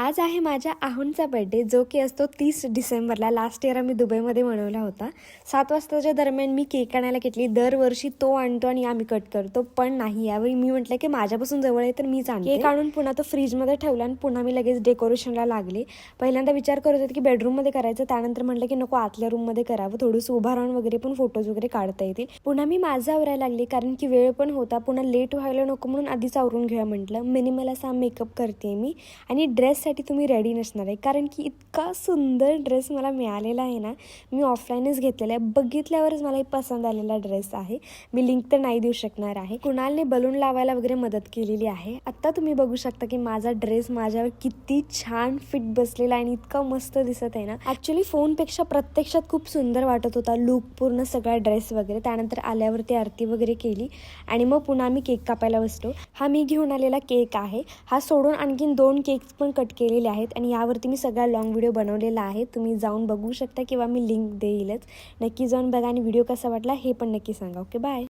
आज आहे माझ्या आहूनचा बर्थडे, जो की असतो 30 डिसेंबरला. लास्ट इयर आम्ही दुबईमध्ये मनवला होता. 7 वाजताच्या दरम्यान मी केक आणायला घेतली. दरवर्षी तो आणतो आणि आम्ही कट करतो, पण नाही यावेळी मी म्हटलं की माझ्यापासून जवळ आहे तर मीच आणते. केक आणून पुन्हा तो फ्रीजमध्ये ठेवला आणि पुन्हा मी लगेच डेकोरेशनला लागले. पहिल्यांदा विचार करत होते की बेडरूममध्ये करायचं, त्यानंतर म्हटलं की नको, आतल्या रूममध्ये करावं, थोडंसं उभा राहून वगैरे पण फोटोज वगैरे काढता येतील. पुन्हा मी माझं आवरायला लागले, कारण की वेळ पण होता, पुन्हा लेट व्हायला नको म्हणून आधीच आवरून घेऊया म्हटलं. मिनिमल असा मेकअप करते मी. आणि ड्रेससाठी तुम्ही रेडी नसणार आहे, कारण की इतका सुंदर ड्रेस मला मिळालेला आहे ना. मी ऑफलाईनच घेतलेला आहे, बघितल्यावरच मला पसंत आलेला ड्रेस आहे. मी लिंक तर नाही देऊ शकणार आहे. कुणालने बलून लावायला वगैरे मदत केलेली आहे. आत्ता तुम्ही बघू शकता की माझा ड्रेस माझ्यावर किती छान फिट बसलेला आहे आणि इतका मस्त दिसत आहे ना. ॲक्च्युली फोनपेक्षा प्रत्यक्षात खूप सुंदर वाटत होता लुक, पूर्ण सगळा ड्रेस वगैरे. त्यानंतर आल्यावरती आरती वगैरे केली आणि मग पुन्हा मी केक कापायला बसलो. हा मी घेऊन आलेला केक आहे. हा सोडून आणखीन 2 केक्स पण कट केलेले आहेत आणि यावरती मी सगळा लॉंग व्हिडिओ बनवलेला आहे. तुम्ही जाऊन बघू शकता किंवा मी लिंक देईलच. नक्की जाऊन बघा आणि व्हिडिओ कसा वाटला हे पण नक्की सांगा. Okay, bye.